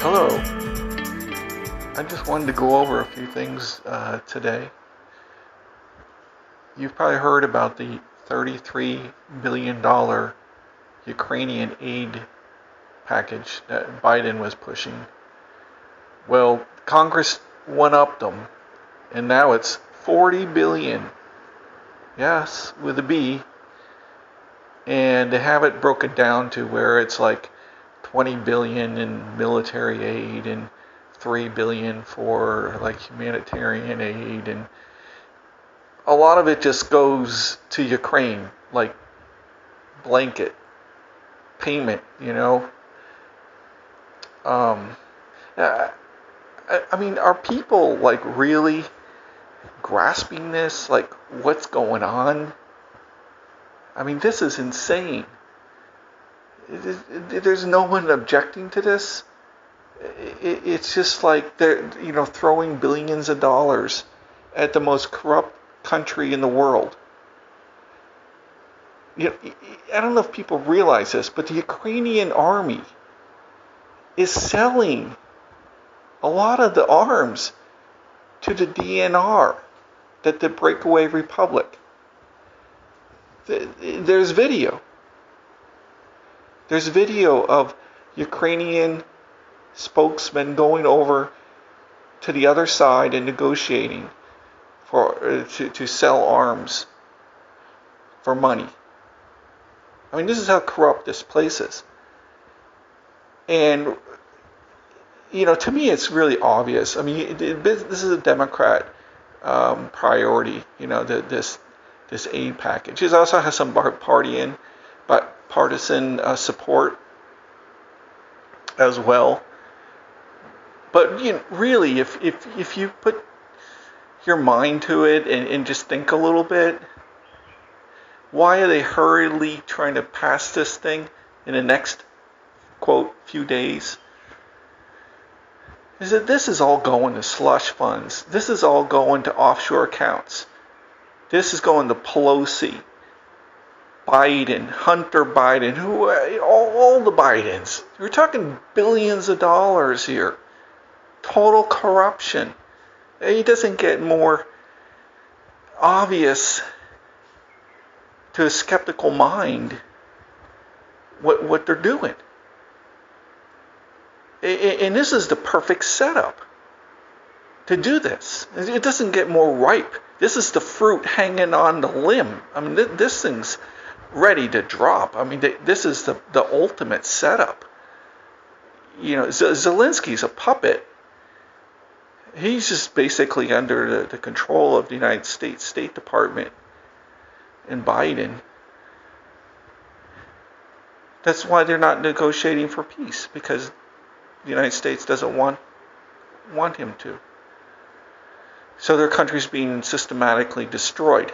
Hello. I just wanted to go over a few things today. You've probably heard about the $33 billion Ukrainian aid package that Biden was pushing. Well, Congress one-upped them, and now it's 40 billion. Yes, with a B. And they have it broken down to where it's like 20 billion in military aid and 3 billion for like humanitarian aid, and a lot of it just goes to Ukraine, like blanket payment, you know. Um, I, I mean, are people like really grasping this? Like, what's going on? I mean, this is insane. There's no one objecting to this. It's just like they're, throwing billions of dollars at the most corrupt country in the world. I don't know if people realize this, but the Ukrainian army is selling a lot of the arms to the DNR, the breakaway republic. There's video. There's video of Ukrainian spokesmen going over to the other side and negotiating to sell arms for money. I mean, this is how corrupt this place is. And, to me, it's really obvious. I mean, this is a Democrat priority, this aid package. It also has some partisan support as well. But really, if you put your mind to it and just think a little bit, why are they hurriedly trying to pass this thing in the next, quote, few days? Is that this is all going to slush funds. This is all going to offshore accounts. This is going to Pelosi, Biden, Hunter Biden, all the Bidens. We're talking billions of dollars here. Total corruption. It doesn't get more obvious to a skeptical mind what they're doing. And this is the perfect setup to do this. It doesn't get more ripe. This is the fruit hanging on the limb. I mean, this thing's ready to drop. I mean, this is the ultimate setup. Zelensky's a puppet. He's just basically under the control of the United States State Department and Biden. That's why they're not negotiating for peace, because the United States doesn't want him to. So their country's being systematically destroyed.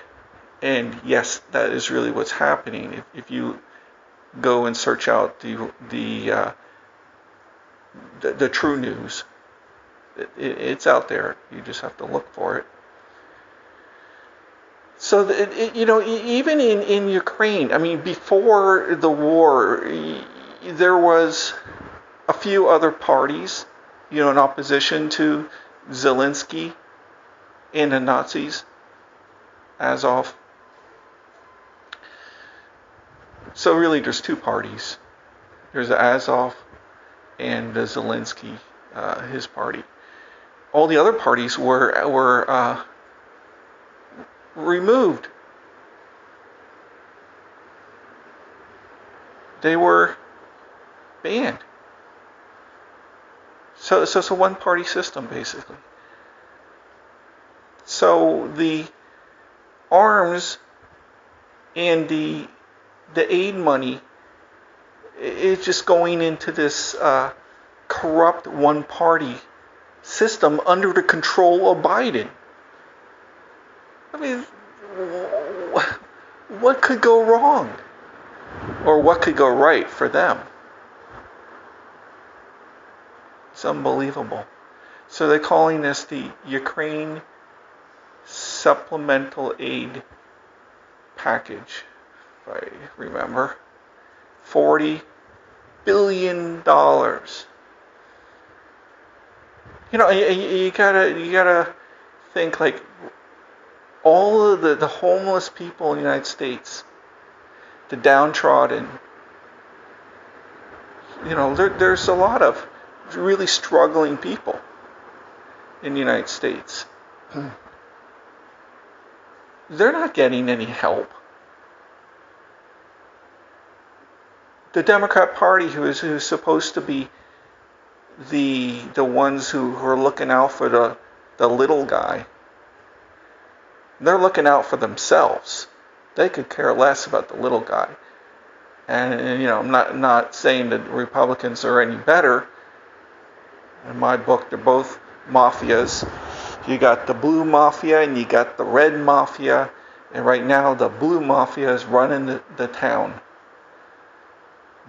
And yes, that is really what's happening. If you go and search out the true news, it's out there. You just have to look for it. So, even in Ukraine, I mean, before the war, there was a few other parties, in opposition to Zelensky and the Nazis, Azov. So really, there's two parties. There's the Azov and the Zelensky, his party. All the other parties were removed. They were banned. So it's a one-party system, basically. So the arms and the aid money is just going into this corrupt one-party system under the control of Biden. I mean, what could go wrong? Or what could go right for them? It's unbelievable. So they're calling this the Ukraine Supplemental Aid Package, if I remember. $40 billion. you gotta think like all of the homeless people in the United States, the downtrodden. There's a lot of really struggling people in the United States. They're not getting any help. The Democrat Party, who's supposed to be the ones who are looking out for the little guy, they're looking out for themselves. They could care less about the little guy. And I'm not saying that Republicans are any better. In my book, they're both mafias. You got the blue mafia and you got the red mafia. And right now, the blue mafia is running the town.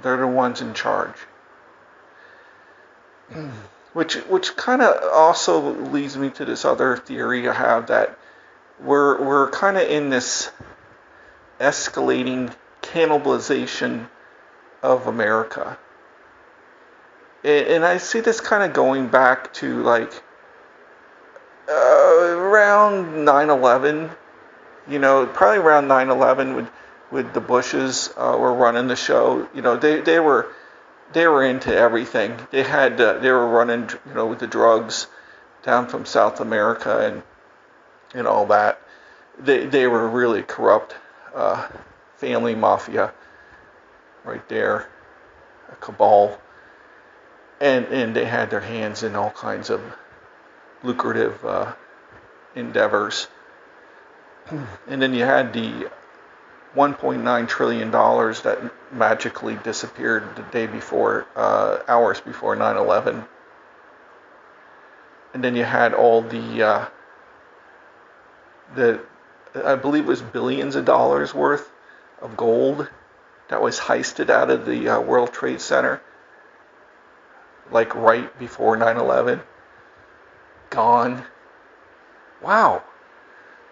They're the ones in charge. Which kind of also leads me to this other theory I have, that we're kind of in this escalating cannibalization of America. And I see this kind of going back to like around 9/11, probably around 9/11 with the Bushes were running the show. They were into everything. They were running, with the drugs down from South America and all that. They were really corrupt. Family mafia right there, a cabal, and they had their hands in all kinds of lucrative endeavors. And then you had the $1.9 trillion that magically disappeared the day before, hours before 9/11. And then you had all the I believe it was billions of dollars worth of gold that was heisted out of the World Trade Center, like right before 9/11. Gone. Wow.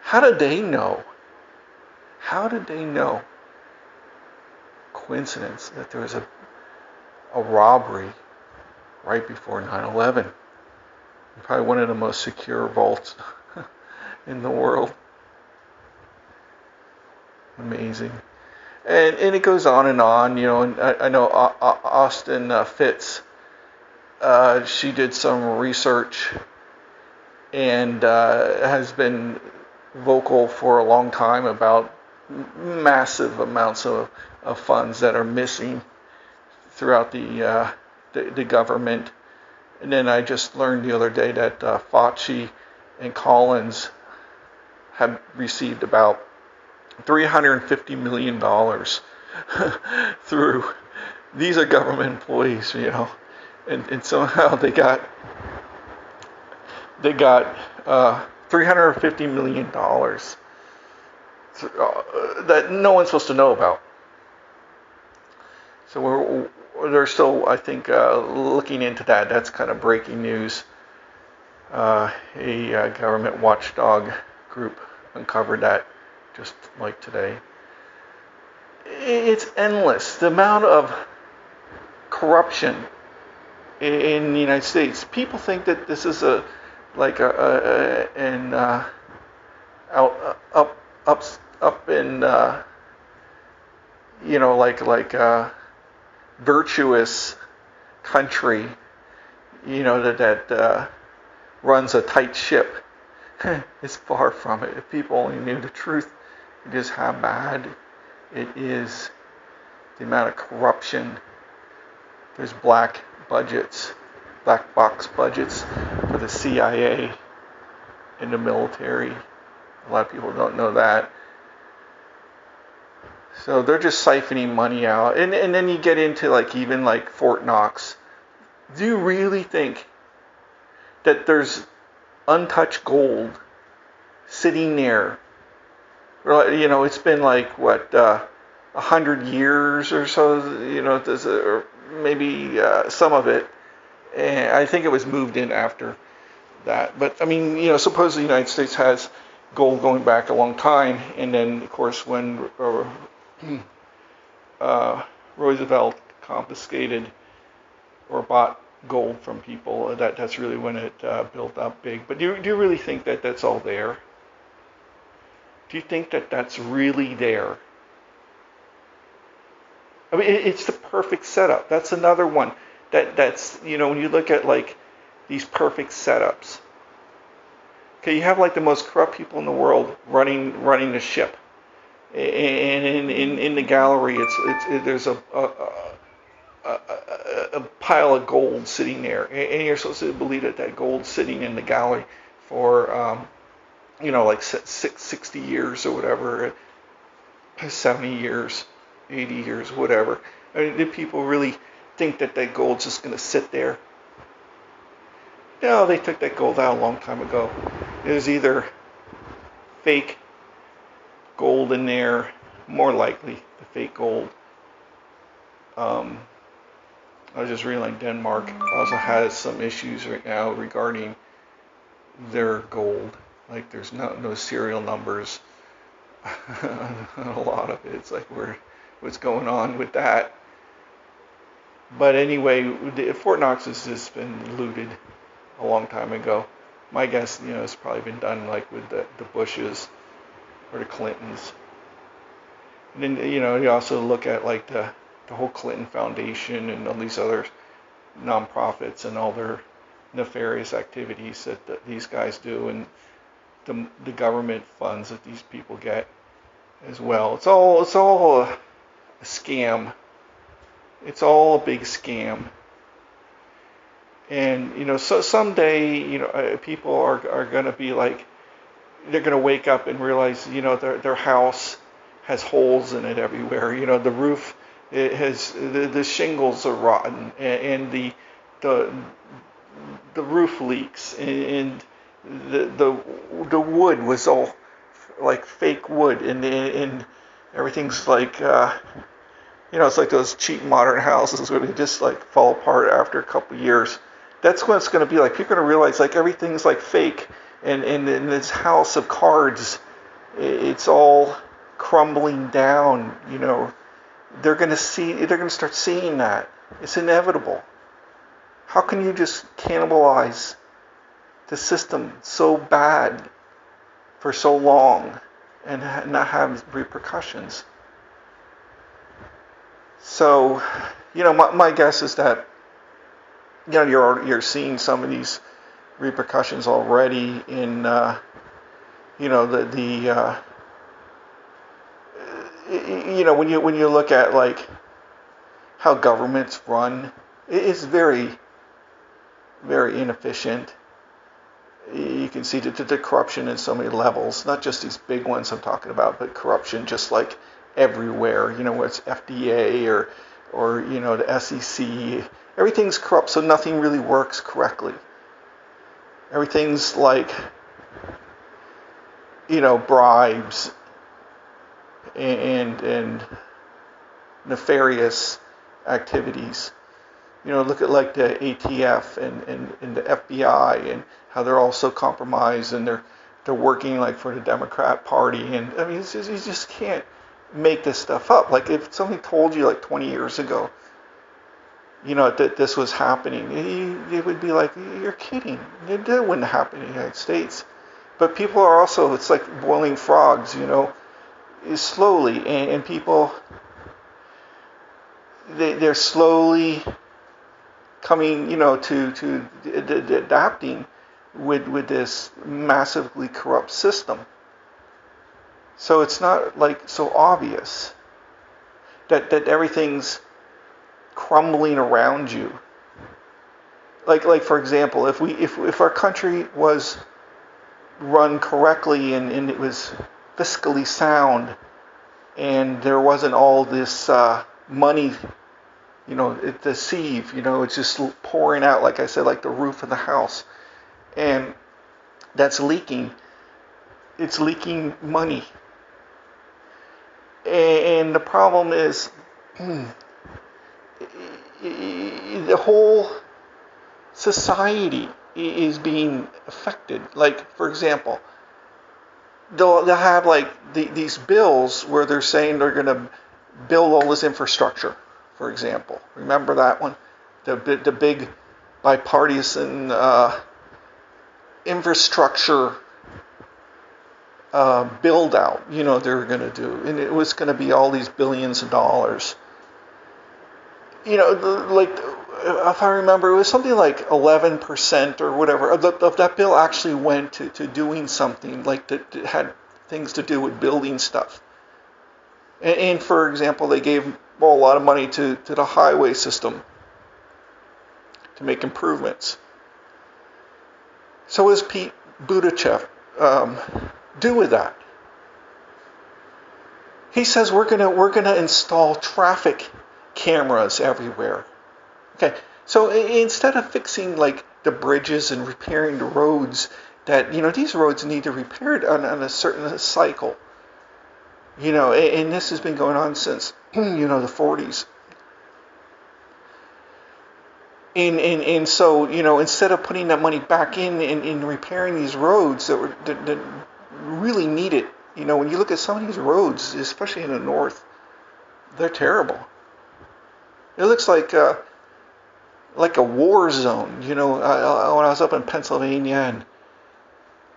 How did they know? How did they know? Coincidence that there was a robbery right before 9/11. Probably one of the most secure vaults in the world. Amazing. And it goes on, and I know Austin Fitz, she did some research and has been vocal for a long time about massive amounts of funds that are missing throughout the government. And then I just learned the other day that Fauci and Collins have received about $350 million through, these are government employees, and somehow they got $350 million that no one's supposed to know about. So they're still, I think, looking into that. That's kind of breaking news. A government watchdog group uncovered that just like today. It's endless. The amount of corruption in the United States. People think that this is up in virtuous country, that runs a tight ship. It's far from it. If people only knew the truth, just how bad it is, the amount of corruption. There's black box budgets for the CIA and the military. A lot of people don't know that. So they're just siphoning money out. And then you get into even Fort Knox. Do you really think that there's untouched gold sitting there? It's been 100 years or so, or maybe some of it. And I think it was moved in after that. But suppose the United States has gold going back a long time, and then of course when Roosevelt confiscated or bought gold from people. That's really when it built up big. But do you really think that that's all there? Do you think that that's really there? I mean, it's the perfect setup. That's another one. That's when you look at like these perfect setups. Okay, you have like the most corrupt people in the world running the ship, and in the gallery, there's a pile of gold sitting there, and you're supposed to believe that gold's sitting in the gallery for like 60 years or whatever, 70 years, 80 years, whatever. I mean, did people really think that gold's just going to sit there? No, they took that gold out a long time ago. It was either fake gold in there, more likely the fake gold. I was just reading like Denmark also has some issues right now regarding their gold. Like there's no serial numbers on a lot of it. It's like what's going on with that. But anyway, Fort Knox has just been looted a long time ago. My guess, it's probably been done like with the Bushes or the Clintons. And then, you also look at like the whole Clinton Foundation and all these other nonprofits and all their nefarious activities that these guys do, and the government funds that these people get as well. It's all a scam. It's all a big scam. And so someday people are going to be like, they're going to wake up and realize their house has holes in it everywhere. The roof, it has the shingles are rotten, and the roof leaks, and the wood was all like fake wood, and everything's like it's like those cheap modern houses where they just like fall apart after a couple years. That's what it's going to be like. People are going to realize like everything's like fake, and in this house of cards, it's all crumbling down. They're going to start seeing that. It's inevitable. How can you just cannibalize the system so bad for so long and not have repercussions? So, my guess is that you're seeing some of these repercussions already in when you look at like how governments run, it's very, very inefficient. You can see the corruption in so many levels, not just these big ones I'm talking about, but corruption just like everywhere. Whether it's FDA or the SEC, everything's corrupt, so nothing really works correctly. Everything's like bribes and nefarious activities. Look at like the ATF and the FBI and how they're all so compromised, and they're working like for the Democrat Party. And I mean, you just can't make this stuff up. Like if somebody told you like 20 years ago, that this was happening, it would be like, you're kidding. That wouldn't happen in the United States. But people are also, it's like boiling frogs, slowly, and people, they're slowly coming, to adapting with this massively corrupt system. So it's not like so obvious that everything's crumbling around you. Like for example, if our country was run correctly and it was fiscally sound, and there wasn't all this money, the sieve, it's just pouring out, like I said, like the roof of the house, and that's leaking. It's leaking money. And the problem is, the whole society is being affected. Like, for example, they'll have like these bills where they're saying they're going to build all this infrastructure, for example. Remember that one? The big bipartisan infrastructure build out, they were going to do, and it was going to be all these billions of dollars. Like, if I remember, it was something like 11% or whatever of that bill actually went to doing something like that had things to do with building stuff. And for example, they gave a lot of money to the highway system to make improvements. So what does Pete Buttigieg do with that? He says we're gonna install traffic cameras everywhere. Okay, so instead of fixing like the bridges and repairing the roads, that these roads need to be repaired on a certain cycle. And this has been going on since the 40s. And so instead of putting that money back in repairing these roads that really need it, when you look at some of these roads, especially in the north, they're terrible. It looks like a war zone. When I was up in Pennsylvania and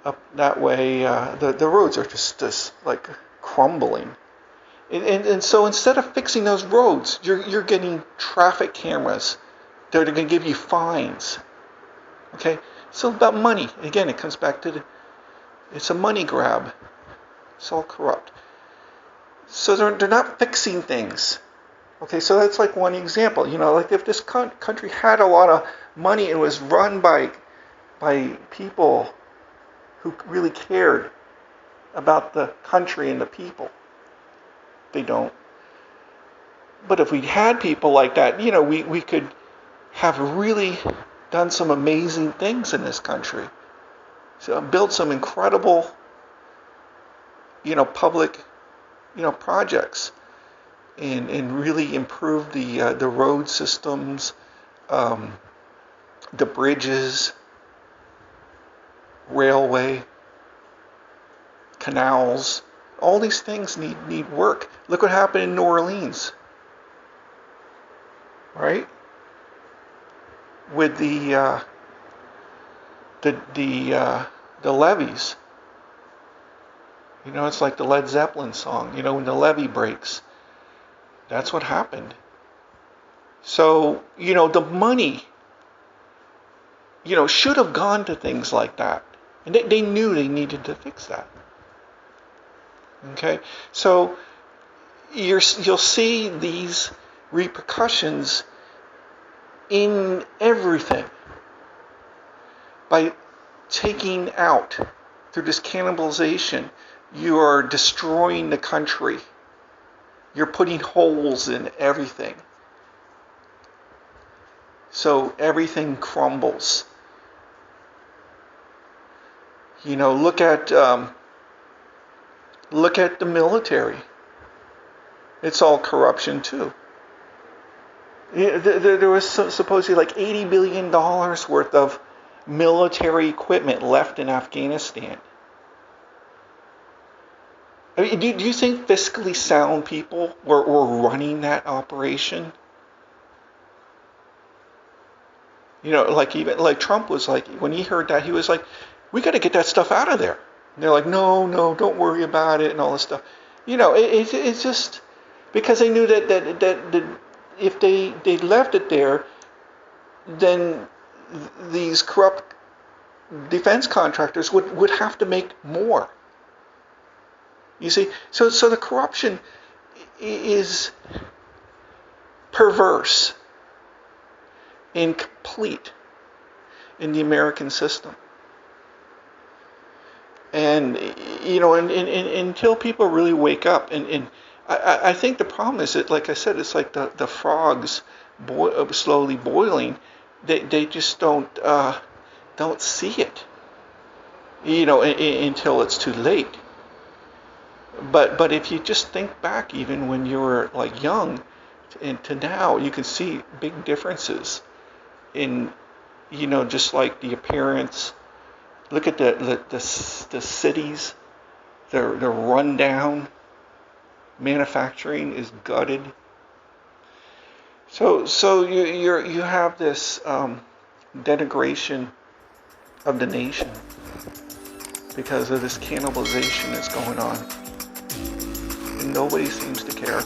up that way, the roads are just like crumbling. And so instead of fixing those roads, you're getting traffic cameras. They're going to give you fines. Okay? So about money. Again, it comes back to it's a money grab. It's all corrupt. So they're not fixing things. Okay, so that's like one example. Like if this country had a lot of money and was run by people who really cared about the country and the people. They don't. But if we had people like that, we could have really done some amazing things in this country. So build some incredible, public, projects, and really improve the road systems, the bridges, railway, canals. All these things need work. Look what happened in New Orleans, right? With the levees. It's like the Led Zeppelin song. When the levee breaks, that's what happened. So the money, should have gone to things like that, and they knew they needed to fix that. Okay, so you'll see these repercussions in everything by taking out, through this cannibalization, you are destroying the country. You're putting holes in everything. So everything crumbles. Look at the military. It's all corruption too. There was supposedly like $80 billion worth of military equipment left in Afghanistan. I mean, do you think fiscally sound people were running that operation? Even Trump was like, when he heard that, he was like, we got to get that stuff out of there. And they're like, no, don't worry about it and all this stuff. It's just because they knew that if they left it there, then these corrupt defense contractors would have to make more. You see, so the corruption is perverse and complete in the American system. And until people really wake up, and I think the problem is that, like I said, it's like the frogs slowly boiling. They just don't see it, until it's too late. But if you just think back, even when you were like young, and to now, you can see big differences in, just like the appearance. Look at the cities. They're run down. Manufacturing is gutted. So you have this denigration of the nation because of this cannibalization that's going on. And nobody seems to care.